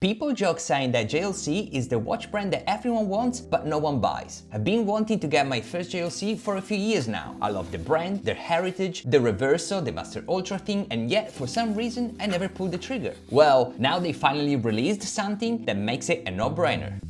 People joke saying that JLC is the watch brand that everyone wants but no one buys. I've been wanting to get my first JLC for a few years now. I love the brand, their heritage, the Reverso, the Master Ultra thing, and yet for some reason I never pulled the trigger. Well, now they finally released something that makes it a no-brainer.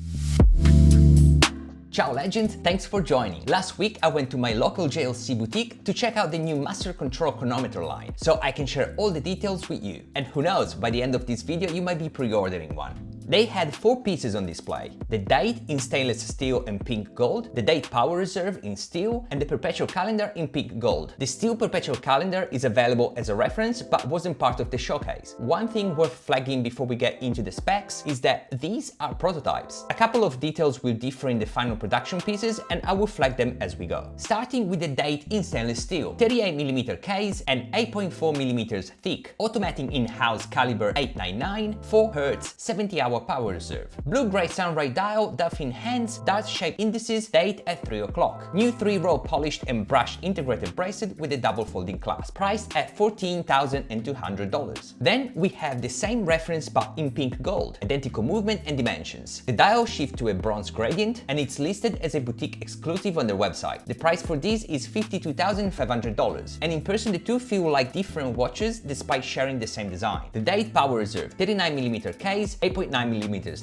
Ciao legend, thanks for joining. Last week I went to my local JLC boutique to check out the new Master Control Chronometre line, so I can share all the details with you. And who knows, by the end of this video you might be pre-ordering one. They had 4 pieces on display: the date in stainless steel and pink gold, the date power reserve in steel, and the Perpetual calendar in pink gold. The steel Perpetual calendar is available as a reference but wasn't part of the showcase. One thing worth flagging before we get into the specs is that these are prototypes. A couple of details will differ in the final production pieces and I will flag them as we go. Starting with the date in stainless steel, 38mm case and 8.4mm thick, automatic in-house Calibre 899, 4Hz, 70-hour power reserve. Blue-grey sunray dial, Dolphin hands, dart-shaped indices, date at 3 o'clock. New 3-row polished and brushed integrated bracelet with a double folding clasp, priced at $14,200. Then we have the same reference but in pink gold, identical movement and dimensions. The dial shifts to a bronze gradient and it's listed as a boutique exclusive on their website. The price for this is $52,500, and in person the two feel like different watches despite sharing the same design. The date power reserve, 39mm case, 8.9mm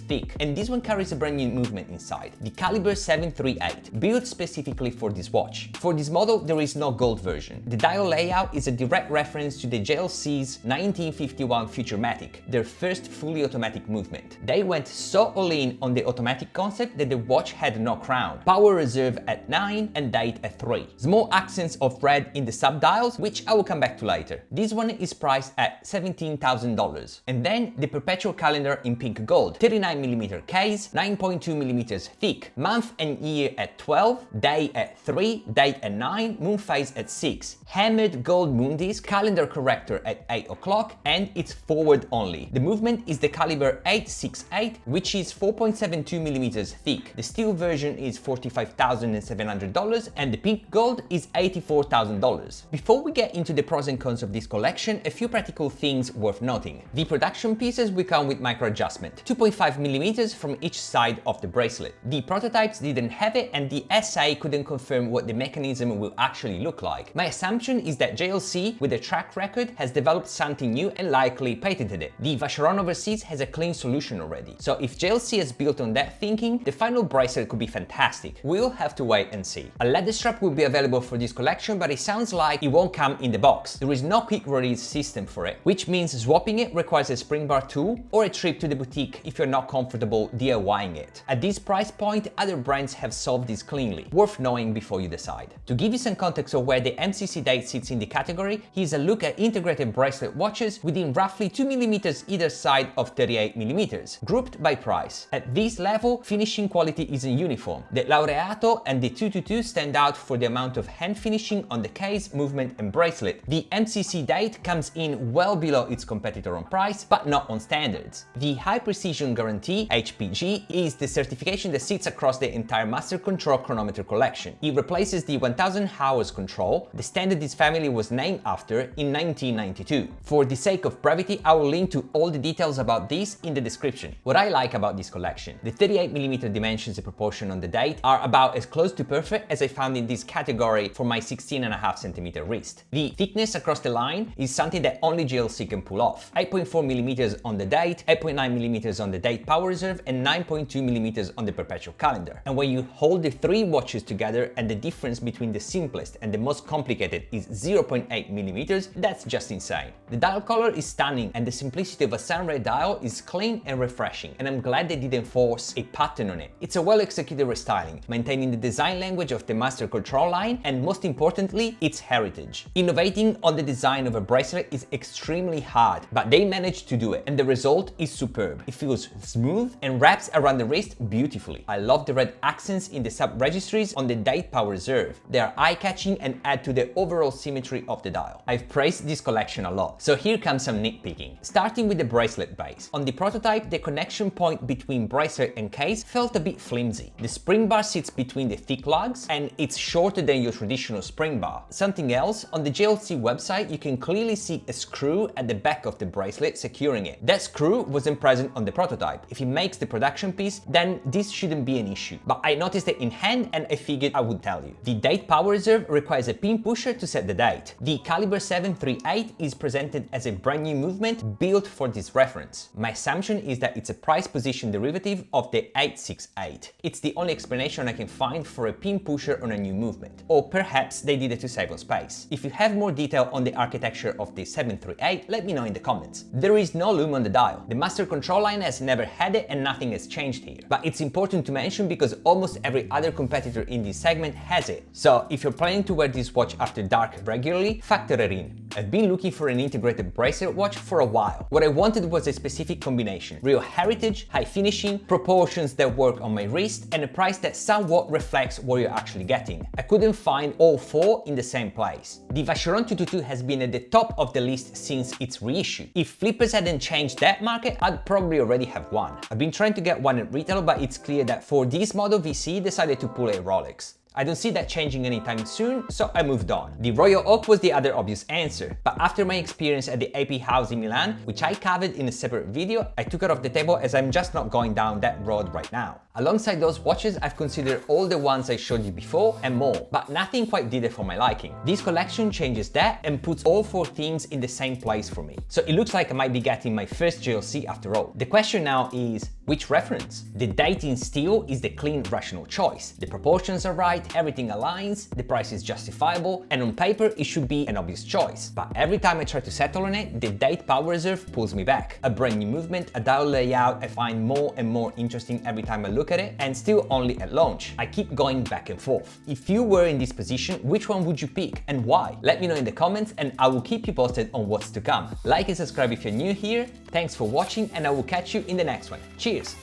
thick, and this one carries a brand new movement inside, the Calibre 738, built specifically for this watch. For this model there is no gold version. The dial layout is a direct reference to the JLC's 1951 Futurematic, their first fully automatic movement. They went so all in on the automatic concept that the watch had no crown. Power reserve at 9 and date at 3. Small accents of red in the sub-dials, which I will come back to later. This one is priced at $17,000. And then the Perpetual calendar in pink gold, 39mm case, 9.2mm thick, month and year at 12, day at 3, date at 9, moon phase at 6, hammered gold moon disc, calendar corrector at 8 o'clock, and it's forward only. The movement is the Calibre 868, which is 4.72mm thick. The steel version is $45,700 and the pink gold is $84,000. Before we get into the pros and cons of this collection, a few practical things worth noting. The production pieces will come with micro adjustment, 2.5mm from each side of the bracelet. The prototypes didn't have it and the SA couldn't confirm what the mechanism will actually look like. My assumption is that JLC, with a track record, has developed something new and likely patented it. The Vacheron overseas has a clean solution already, so if JLC has built on that thinking, the final bracelet could be fantastic. We'll have to wait and see. A leather strap will be available for this collection, but it sounds like it won't come in the box. There is no quick release system for it, which means swapping it requires a spring bar tool or a trip to the boutique if you're not comfortable DIYing it. At this price point, other brands have solved this cleanly, worth knowing before you decide. To give you some context of where the MCC date sits in the category, here's a look at integrated bracelet watches within roughly 2mm either side of 38mm, grouped by price. At this level, finishing quality isn't uniform. The Laureato and the 222 stand out for the amount of hand finishing on the case, movement and bracelet. The MCC date comes in well below its competitor on price, but not on standards. The High Precision Guarantee, HPG, is the certification that sits across the entire Master Control Chronometre collection. It replaces the 1000 hours control, the standard this family was named after, in 1992. For the sake of brevity, I will link to all the details about this in the description. What I like about this collection: the 38mm dimensions and proportion on the date are about as close to perfect as I found in this category for my 16.5cm wrist. The thickness across the line is something that only JLC can pull off. 8.4mm on the date, 8.9mm on the date power reserve, and 9.2mm on the Perpetual calendar. And when you hold the 3 watches together and the difference between the simplest and the most complicated is 0.8mm, that's just insane. The dial color is stunning and the simplicity of a sunray dial is clean and refreshing, and I'm glad they didn't force a pattern on it. It's a well-executed restyling, maintaining the design language of the Master Control line and, most importantly, its heritage. Innovating on the design of a bracelet is extremely hard, but they managed to do it, and the result is superb. It feels smooth and wraps around the wrist beautifully. I love the red accents in the sub-registries on the date power reserve. They are eye-catching and add to the overall symmetry of the dial. I've praised this collection a lot, so here comes some nitpicking. Starting with the bracelet base. On the prototype, the connection point between bracelet and case felt a bit flimsy. The spring bar sits between the thick lugs and it's shorter than your traditional spring bar. Something else, on the JLC website you can clearly see a screw at the back of the bracelet securing it. That screw wasn't present on the prototype. If he makes the production piece, then this shouldn't be an issue. But I noticed it in hand and I figured I would tell you. The date power reserve requires a pin pusher to set the date. The Calibre 738 is presented as a brand new movement built for this reference. My assumption is that it's a price position derivative of the 868. It's the only explanation I can find for a pin pusher on a new movement. Or perhaps they did it to save on space. If you have more detail on the architecture of the 738, let me know in the comments. There is no loom on the dial. The Master Control line has never had it and nothing has changed here. But it's important to mention because almost every other competitor in this segment has it. So if you're planning to wear this watch after dark regularly, factor it in. I've been looking for an integrated bracelet watch for a while. What I wanted was a specific combination: real heritage, high finishing, proportions that work on my wrist, and a price that somewhat reflects what you're actually getting. I couldn't find all four in the same place. The Vacheron 222 has been at the top of the list since its reissue. If flippers hadn't changed that market, I'd probably already have one. I've been trying to get one at retail, but it's clear that for this model VC decided to pull a Rolex. I don't see that changing anytime soon, so I moved on. The Royal Oak was the other obvious answer, but after my experience at the AP House in Milan, which I covered in a separate video, I took it off the table as I'm just not going down that road right now. Alongside those watches, I've considered all the ones I showed you before and more, but nothing quite did it for my liking. This collection changes that and puts all four things in the same place for me. So it looks like I might be getting my first JLC after all. The question now is, which reference? The date in steel is the clean, rational choice. The proportions are right, everything aligns, the price is justifiable, and on paper it should be an obvious choice. But every time I try to settle on it, the date power reserve pulls me back. A brand new movement, a dial layout I find more and more interesting every time I look at it, and still only at launch. I keep going back and forth. If you were in this position, which one would you pick and why? Let me know in the comments and I will keep you posted on what's to come. Like and subscribe if you're new here. Thanks for watching and I will catch you in the next one. Cheers!